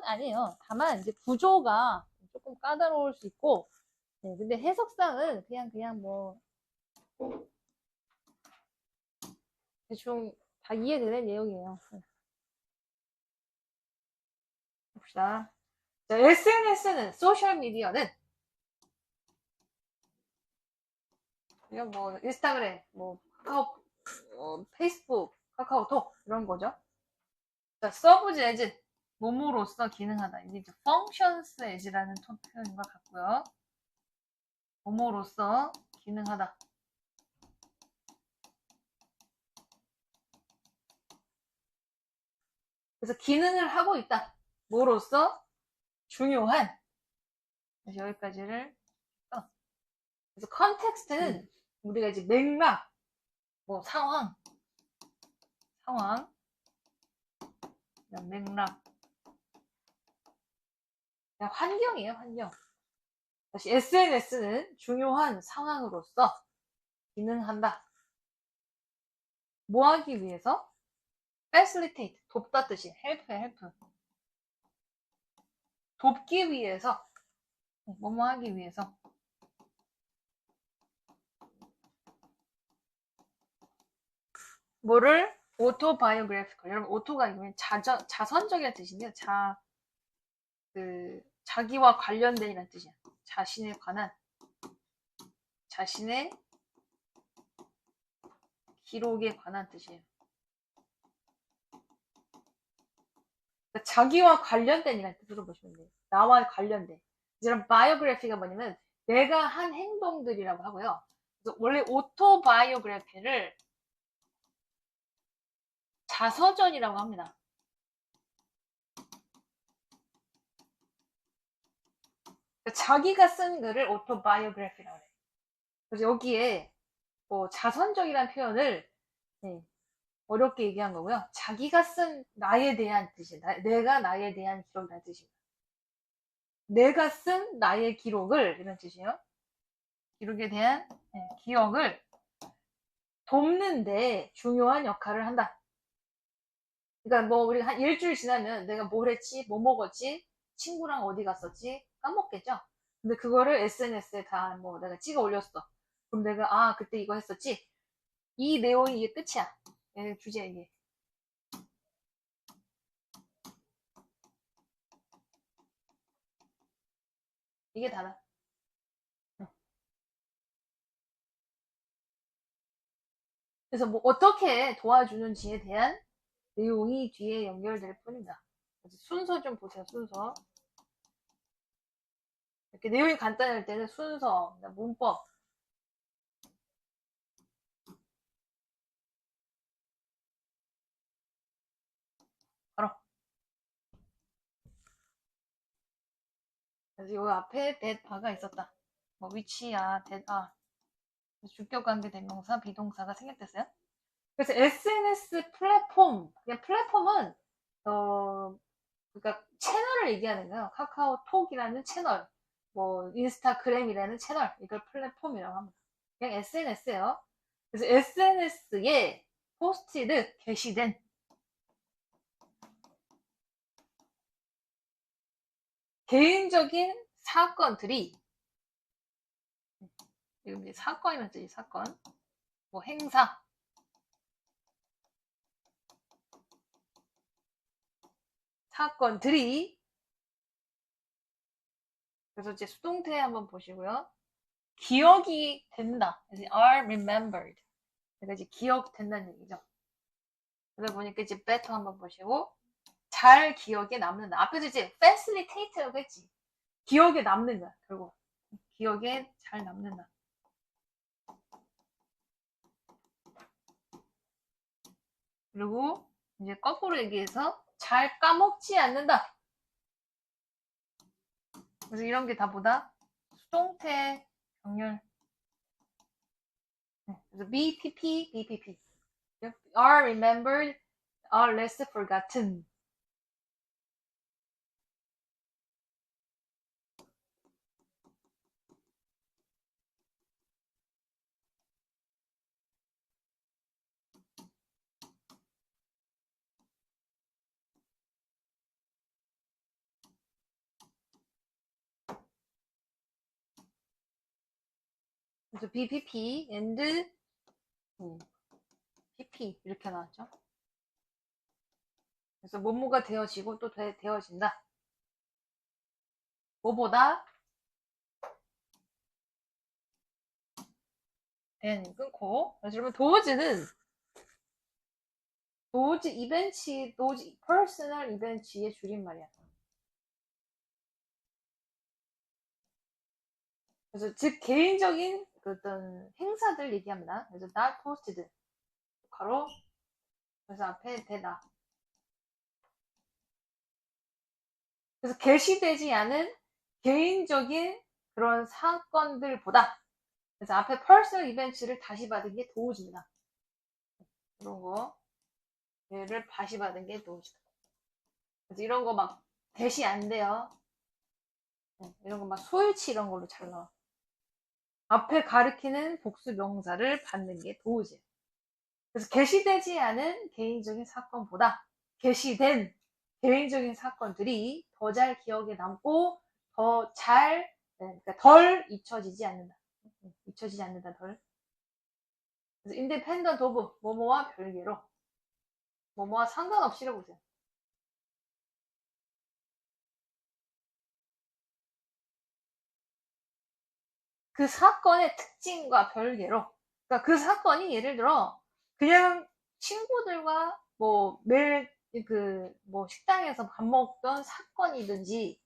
건 아니에요. 다만 이제 구조가 조금 까다로울 수 있고, 네, 근데 해석상은 그냥 뭐 대충 다 이해되는 내용이에요. 봅시다. 자, SNS는, 소셜미디어는, 이건 뭐, 인스타그램, 뭐, 카카오, 페이스북, 카카오톡, 이런 거죠. 자, 서브즈 에즈, 몸으로써 기능하다. 이게 이제 functions as라는 표현인 것 같고요. 몸으로써 기능하다. 그래서 기능을 하고 있다. 뭐로써? 중요한. 그래서 여기까지를 써. 그래서 컨텍스트는 우리가 이제 맥락, 뭐 상황, 맥락, 그냥 환경이에요, 환경. 다시 SNS는 중요한 상황으로서 기능한다. 뭐 하기 위해서? facilitate, 돕다 뜻이 help에 help. 돕기 위해서, 뭐뭐 하기 위해서. 뭐를? autobiographical. 여러분, 오토가 이면 자선적이라는 뜻인데요. 자기와 관련된이라는 뜻이야. 자신에 관한, 자신의 기록에 관한 뜻이에요. 그러니까 자기와 관련된이라는 뜻으로 보시면 돼요. 나와 관련된. 이런 바이오그래피가 뭐냐면 내가 한 행동들이라고 하고요. 그래서 원래 오토바이오그래피를 자서전이라고 합니다. 그러니까 자기가 쓴 글을 오토바이오그래피라고 해요. 그래서 여기에 뭐 자선적이라는 표현을 네, 어렵게 얘기한 거고요. 자기가 쓴 나에 대한 뜻이에요. 내가 나에 대한 기록이라는 뜻입니다. 내가 쓴 나의 기록을 이런 뜻이에요. 기록에 대한 기억을 돕는데 중요한 역할을 한다. 그러니까 뭐 우리가 한 일주일 지나면 내가 뭘 했지, 뭐 먹었지, 친구랑 어디 갔었지 까먹겠죠. 근데 그거를 SNS에 다 뭐 내가 찍어 올렸어. 그럼 내가 그때 이거 했었지. 이 내용이 이게 끝이야. 주제 이게. 이게 다다. 그래서 뭐 어떻게 도와주는지에 대한 내용이 뒤에 연결될 뿐입니다. 순서 좀 보세요. 순서. 이렇게 내용이 간단할 때는 순서, 문법. 바로. 그래서 요 앞에 that가 있었다. 뭐 위치야, that 주격관계 대명사, 비동사가 생략됐어요. 그래서 SNS 플랫폼, 그냥 플랫폼은 그러니까 채널을 얘기하는 거예요. 카카오톡이라는 채널, 뭐 인스타그램이라는 채널, 이걸 플랫폼이라고 합니다. 그냥 SNS예요. 그래서 SNS에 포스트잇 게시된 개인적인 사건들이 지금 이제 사건이면 뜻이 사건, 뭐 행사, 사건들이 그래서 이제 수동태 한번 보시고요. 기억이 된다. 그래서 are remembered. 그러니까 이제 기억된다는 얘기죠. 그러다 보니까 이제 better 한번 보시고 잘 기억에 남는다. 앞에서 이제 facilitate라고 했지. 기억에 남는 거야. 결국 기억에 잘 남는다. 그리고 이제 거꾸로 얘기해서 잘 까먹지 않는다. 그래서 이런 게 다 보다 수동태 병렬. 그래서 BPP, BPP. are remembered, are less forgotten. 그래서 BPP and PP 이렇게 나왔죠. 그래서 뭐뭐가 되어지고 또 되어진다. 뭐보다 된 끊고. 그래서 여러분 도즈 이벤트, 도즈 퍼스널 이벤트의 줄임말이야. 그래서 즉 개인적인 어떤 행사들 얘기합니다. 그래서 not posted 가로 그래서 앞에 되다. 그래서 게시되지 않은 개인적인 그런 사건들보다 그래서 앞에 personal 이벤트를 다시 받은 게 도우즈입니다. 이런 거 얘를 다시 받은 게 도우즈다. 그래서 이런 거 막 대시 안 돼요. 이런 거 막 소일치 이런 걸로 잘 나와. 앞에 가리키는 복수 명사를 받는 게 도우즈. 그래서 게시되지 않은 개인적인 사건보다 게시된 개인적인 사건들이 더 잘 기억에 남고 더 잘, 그러니까 덜 잊혀지지 않는다. 잊혀지지 않는다, 덜. 그래서 independent of 뭐뭐와 별개로 뭐뭐와 상관없이를 보세요. 그 사건의 특징과 별개로 그러니까 그 사건이 예를 들어 그냥 친구들과 뭐 매일 뭐 식당에서 밥 먹던 사건이든지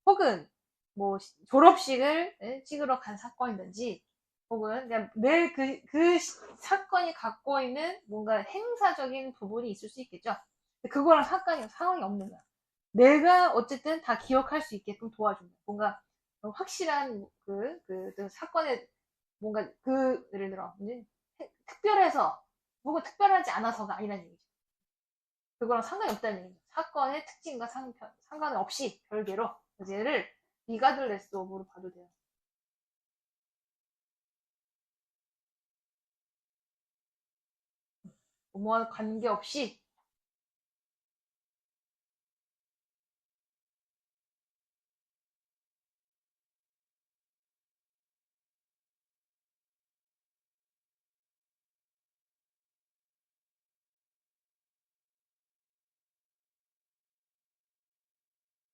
혹은 뭐 졸업식을 찍으러 간 사건이든지 혹은 그냥 매일 그 사건이 갖고 있는 뭔가 행사적인 부분이 있을 수 있겠죠. 그거랑 상관이 없는 거야. 내가 어쨌든 다 기억할 수 있게끔 도와준다. 뭔가 확실한 그 사건의 뭔가 예를 들어 특별해서 뭔가 특별하지 않아서가 아니라는 얘기죠. 그거랑 상관이 없다는 얘기죠. 사건의 특징과 상관 없이 별개로 얘를 리가들레스 오브로 봐도 돼요. 뭐와 관계없이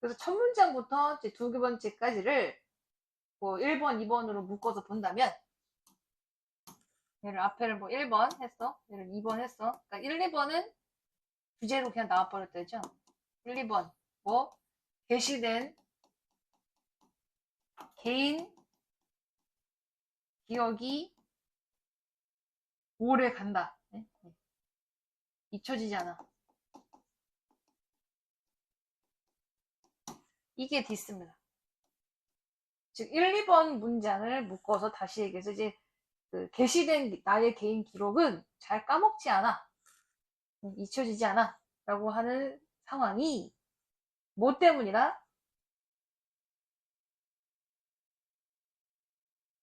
그래서 첫 문장부터 이제 두 번째까지를 뭐 1번, 2번으로 묶어서 본다면 얘를 앞에를 뭐 1번 했어. 얘를 2번 했어. 그러니까 1, 2번은 주제로 그냥 나와버렸다 했죠. 1, 2번 뭐 게시된 개인 기억이 오래 간다. 네? 잊혀지지 않아. 이게 디스입니다. 즉 1, 2번 문장을 묶어서 다시 얘기해서 이제 게시된 나의 개인 기록은 잘 까먹지 않아. 잊혀지지 않아. 라고 하는 상황이 뭐 때문이라?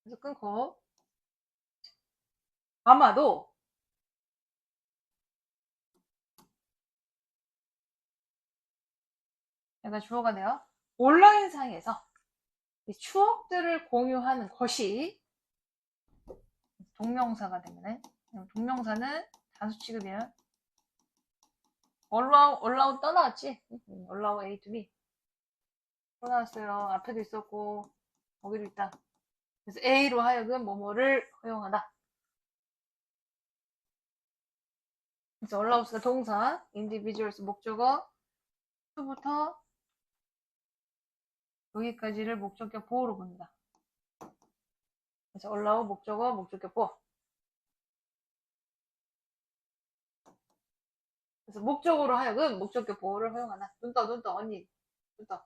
그래서 끊고 아마도 약간 주어가 돼요. 온라인상에서 추억들을 공유하는 것이 동명사가 되면 동명사는 단수 취급이에요. allow 떠나왔지? allow A to B 떠나왔어요. 앞에도 있었고 거기도 있다. 그래서 A로 하여금 뭐뭐를 허용하다. 그래서 allows가 동사, individuals 목적어, to부터 여기까지를 목적격 보호로 본다. 그래서 allow 목적어, 목적격 보호. 그래서 목적으로 하여금 목적격 보호를 허용하다. 눈 떠, 언니. 눈 떠.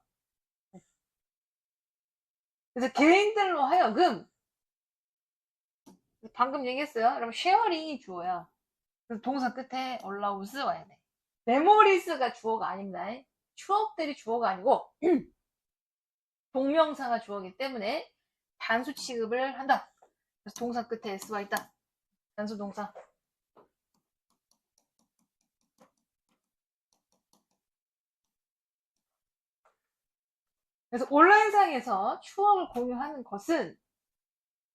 그래서 개인들로 하여금 방금 얘기했어요. 그럼 쉐어링이 주어야. 그래서 동사 끝에 allows 와야 돼. 메모리스가 주어가 아닙니다. 추억들이 주어가 아니고 동명사가 주어기 때문에 단수 취급을 한다. 그래서 동사 끝에 s와 있다. 단수 동사. 그래서 온라인상에서 추억을 공유하는 것은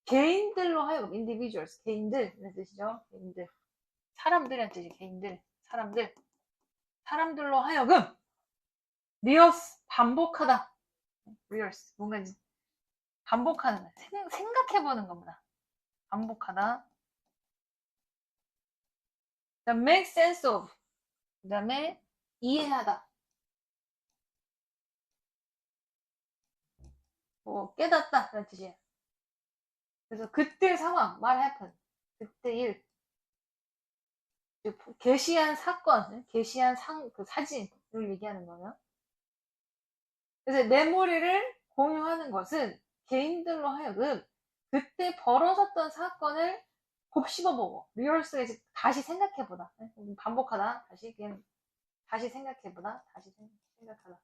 개인들로 하여금 individuals, 개인들 이런 뜻이죠. 개인들, 사람들이란 뜻이 개인들, 사람들로 하여금 rehearse, 반복하다. rehearse, 뭔가 이제 반복하는, 생각해보는 겁니다. 반복하다. 그다음 make sense of, 그 다음에 이해하다. 뭐 깨닫다 이런 뜻이에요. 그래서 그때 상황, what happened, 그때 일, 게시한 사건, 게시한 그 사진을 얘기하는 거예요. 그래서 메모리를 공유하는 것은 개인들로 하여금 그때 벌어졌던 사건을 곱씹어보고 리얼스에 다시 생각해보다, 반복하다, 다시 그냥 다시 생각해보다, 다시 생각하다,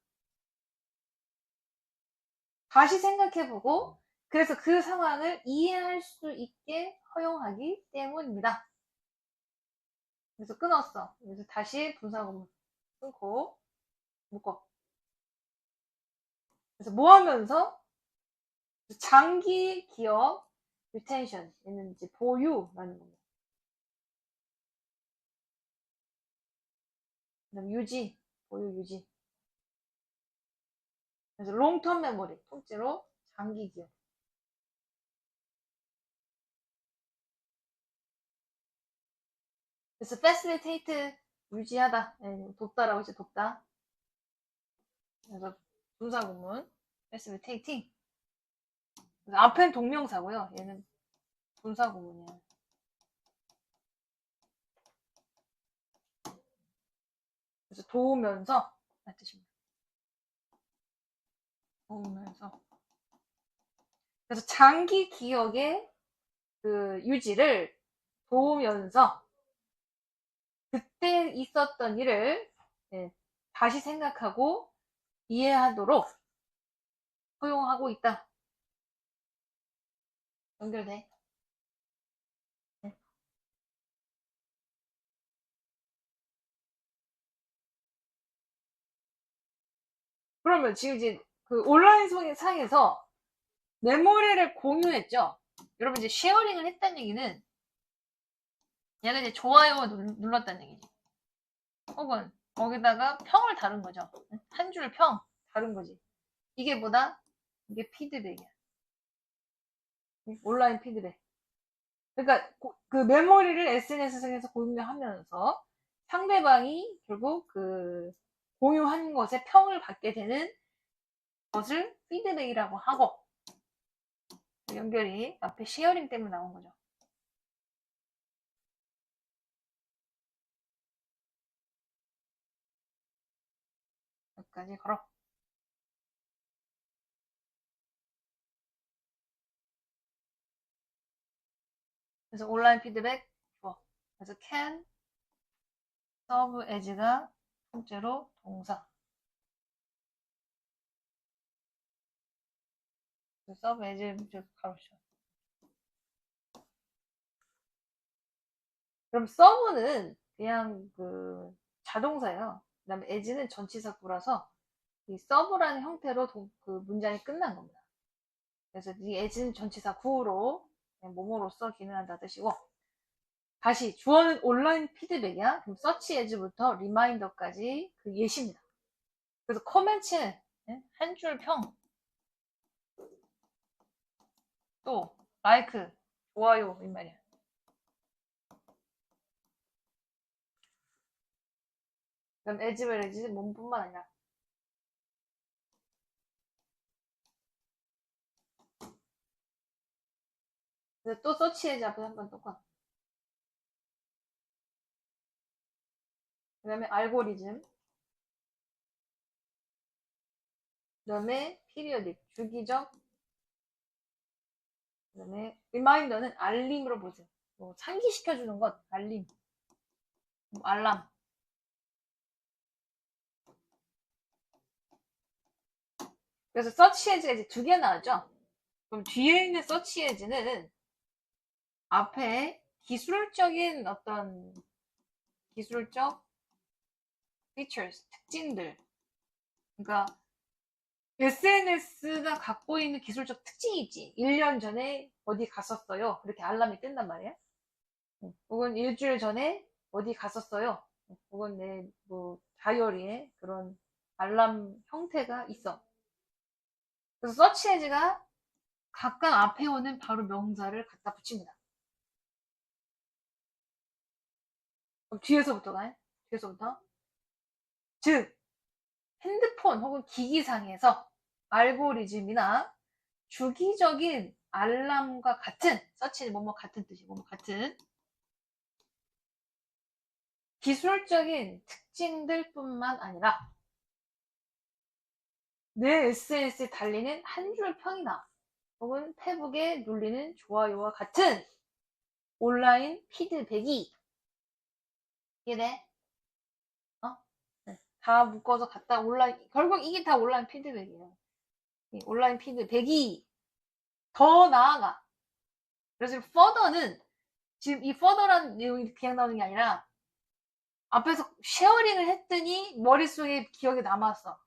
다시 생각해보고 그래서 그 상황을 이해할 수 있게 허용하기 때문입니다. 그래서 끊었어. 그래서 다시 분사구문 끊고 묶어. 그래서 뭐 하면서 장기 기억 retention, 얘는 이제 보유라는 겁니다. 그다음 유지, 보유 유지. 그래서 롱텀 메모리, 통째로 장기 기억. 그래서 facilitate, 유지하다, 돕다라고 했죠, 돕다. 그래서 분사구문 facilitating. 그래서 앞엔 동명사고요, 얘는 분사구문이에요. 그래서 도우면서 라는 뜻입니다. 도우면서. 그래서 장기 기억의 그 유지를 도우면서 그때 있었던 일을 다시 생각하고 이해하도록 허용하고 있다. 연결돼. 네. 그러면 지금 이제 그 온라인 상에서 메모리를 공유했죠. 여러분 이제 쉐어링을 했다는 얘기는 얘가 이제 좋아요 눌렀다는 얘기지. 혹은 거기다가 평을 다룬 거죠. 한 줄 평 다룬 거지. 이게 뭐다? 이게 피드백이야. 온라인 피드백. 그러니까 그 메모리를 SNS 상에서 공유하면서 상대방이 결국 그 공유한 것에 평을 받게 되는 것을 피드백이라고 하고, 연결이 앞에 쉐어링 때문에 나온 거죠. 여기까지 걸어. 그래서 온라인 피드백 주어. 그래서 can serve as가 통째로 동사. serve as 가로쳐. 그럼 serve는 그냥 그 자동사예요. 그다음에 as는 전치사 구라서 이 serve라는 형태로 그 문장이 끝난 겁니다. 그래서 이 as는 전치사 구로 뭐뭐로써 기능한다 뜻이고, 다시 주어는 온라인 피드백이야. 그럼 search as부터 리마인더까지 그 예시입니다. 그래서 코멘트는 한 줄 평, 또 like, 좋아요 이 말이야. 그럼 as well as 몸뿐만 아니라 그래서 또 search as 앞에 한번 똑같아. 그 다음에 알고리즘, 그 다음에 periodic, 주기적, 그 다음에 리마인더는 알림으로 보세요. 뭐 상기시켜주는 것, 알림, 뭐 알람. 그래서 search as가 이제 두 개 나왔죠. 그럼 뒤에 있는 search as는 앞에 기술적인 어떤 기술적 features, 특징들. 그러니까 SNS가 갖고 있는 기술적 특징이 있지. 1년 전에 어디 갔었어요. 그렇게 알람이 뜬단 말이야. 혹은 일주일 전에 어디 갔었어요. 혹은 내 다이어리에 그런 알람 형태가 있어. 그래서 서치에즈가 각각 앞에 오는 바로 명사를 갖다 붙입니다. 그럼 뒤에서부터 가요. 뒤에서부터. 즉, 핸드폰 혹은 기기상에서 알고리즘이나 주기적인 알람과 같은, 서치는 뭐뭐 같은 뜻이 뭐뭐 같은 기술적인 특징들 뿐만 아니라 내 SNS에 달리는 한 줄 평이나 혹은 페북에 눌리는 좋아요와 같은 온라인 피드백이 이게 어? 네. 다 묶어서 갖다 온라인 결국 이게 다 온라인 피드백이에요. 이 온라인 피드백이 더 나아가. 그래서 further는 지금 이 further라는 내용이 그냥 나오는 게 아니라 앞에서 쉐어링을 했더니 머릿속에 기억에 남았어.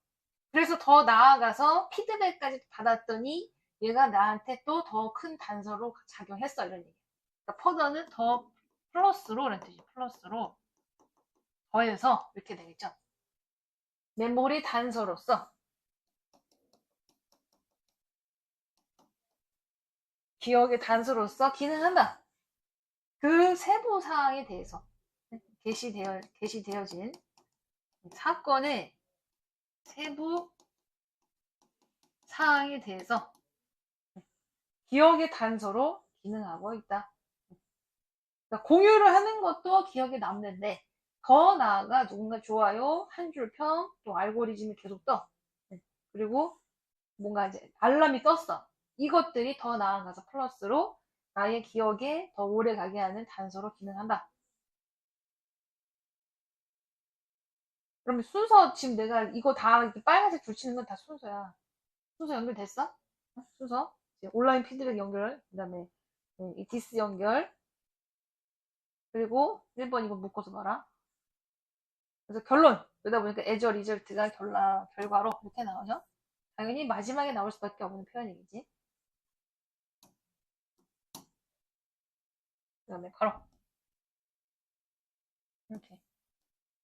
그래서 더 나아가서 피드백까지 받았더니 얘가 나한테 또 더 큰 단서로 작용했어 이런 얘기. 그러니까 further는 더 플러스로 이런 뜻이 플러스로 더해서 이렇게 되겠죠. 메모리 단서로서 기억의 단서로서 기능한다. 그 세부 사항에 대해서 게시되어진 사건의 세부 사항에 대해서 기억의 단서로 기능하고 있다. 그러니까 공유를 하는 것도 기억에 남는데 더 나아가 누군가 좋아요, 한 줄 평, 또 알고리즘이 계속 떠. 그리고 뭔가 이제 알람이 떴어. 이것들이 더 나아가서 플러스로 나의 기억에 더 오래 가게 하는 단서로 기능한다. 그러면 순서 지금 내가 이거 다 이렇게 빨간색 줄 치는 건 다 순서야. 순서 연결됐어? 순서 온라인 피드백 연결, 그 다음에 이 디스 연결, 그리고 1번 이거 묶어서 봐라. 그래서 결론, 그러다 보니까 애저 리절트가 결과로 이렇게 나오죠. 당연히 마지막에 나올 수밖에 없는 표현이겠지. 그 다음에 걸어. 이렇게.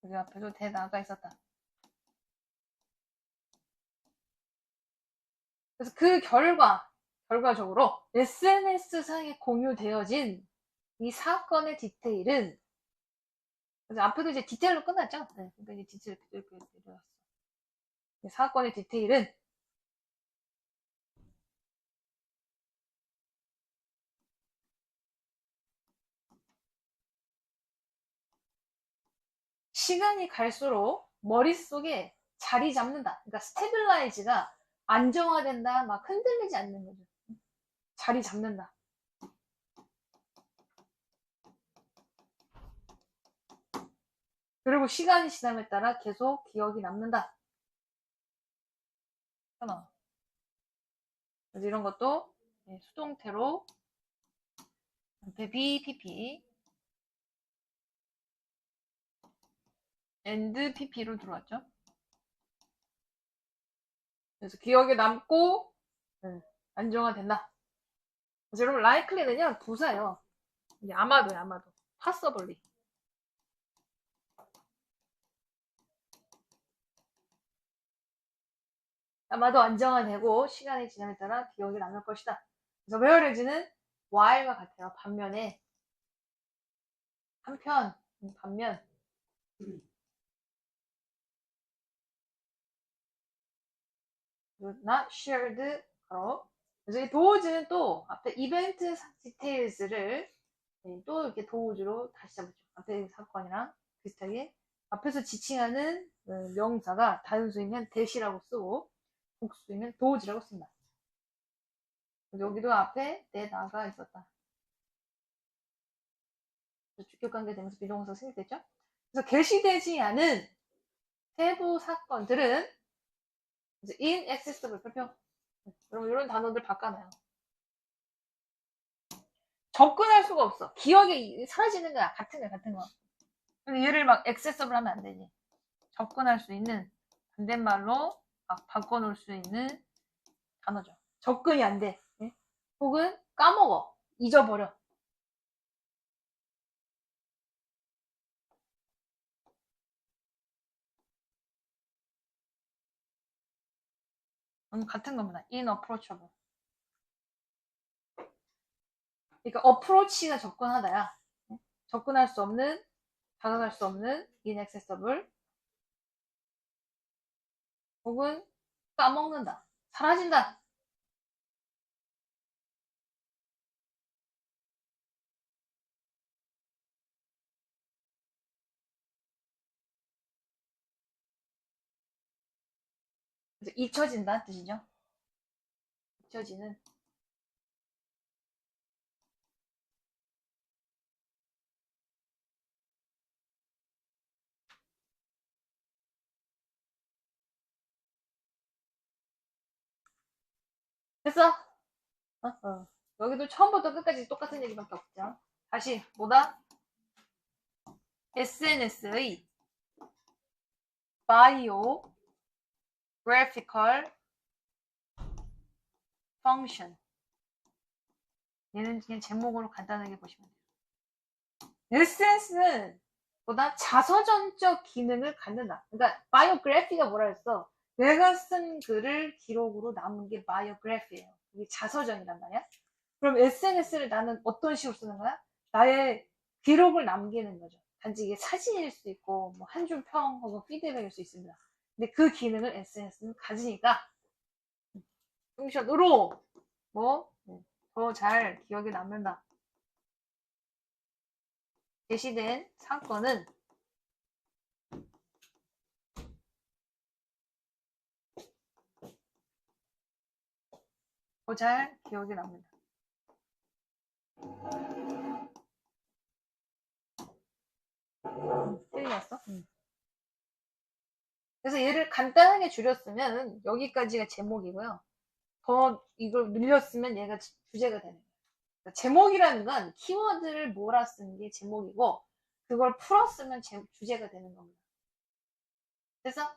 여기 앞에도 대 나가 있었다. 그래서 그 결과적으로 SNS상에 공유되어진 이 사건의 디테일은, 그래서 앞에도 이제 디테일로 끝났죠? 네, 그러니까 이제 디테일 이렇게 내려왔어. 사건의 디테일은 시간이 갈수록 머릿속에 자리 잡는다. 그러니까 스테빌라이즈가 안정화된다, 막 흔들리지 않는 거죠. 자리 잡는다. 그리고 시간이 지남에 따라 계속 기억이 남는다. 그래서 이런 것도 수동태로 BPP and PP로 들어왔죠. 그래서 기억에 남고 안정화된다. 그래서 여러분 likely는요 부사예요. 아마도요, 아마도. possibly. 아마도 안정화되고 시간이 지남에 따라 기억이 남을 것이다. 그래서 whereas는 while과 같아요. 반면 not shared 그래서 이 도우즈는 또 앞에 이벤트 디테일즈를 또 이렇게 도우즈로 다시 잡았죠. 앞에 사건이랑 비슷하게 앞에서 지칭하는 명사가 단수이면 대시라고 쓰고 복수이면 도우즈라고 씁니다. 여기도 앞에 내 나가 있었다. 주격관계 되면서 비동사 생략됐죠. 그래서 게시되지 않은 세부 사건들은 inaccessible 표표. 여러분 이런 단어들 바꿔놔요. 접근할 수가 없어. 기억이 사라지는 거야. 같은 거. 근데 얘를 막 accessible 하면 안 되지. 접근할 수 있는, 반대말로 막 바꿔놓을 수 있는 단어죠. 접근이 안 돼. 예? 혹은 까먹어. 잊어버려. 같은 겁니다. inapproachable. 그러니까 approach가 접근하다야. 예? 접근할 수 없는, 다가갈 수 없는 inaccessible. 혹은 까먹는다. 사라진다. 그래서 잊혀진다는 뜻이죠. 잊혀지는. 됐어? 여기도 처음부터 끝까지 똑같은 얘기밖에 없죠. 다시 뭐다? SNS의 biographical function. 얘는 그냥 제목으로 간단하게 보시면 돼요. SNS는 보다 자서전적 기능을 갖는다. 그러니까 biography가 뭐라 했어? 내가 쓴 글을 기록으로 남은 게 biography예요. 이게 자서전이란 말이야. 그럼 SNS를 나는 어떤 식으로 쓰는 거야? 나의 기록을 남기는 거죠. 단지 이게 사진일 수도 있고, 뭐 한 줄 평 혹은 피드백일 수 있습니다. 근데 그 기능을 SNS는 가지니까, 펑션으로, 뭐, 더 잘 기억에 남는다. 제시된 상권은 더 잘 기억에 남는다. 틀렸어? 그래서 얘를 간단하게 줄였으면 여기까지가 제목이고요. 더 이걸 늘렸으면 얘가 주제가 되는 거예요. 그러니까 제목이라는 건 키워드를 몰아 쓰는 게 제목이고 그걸 풀었으면 주제가 되는 겁니다. 그래서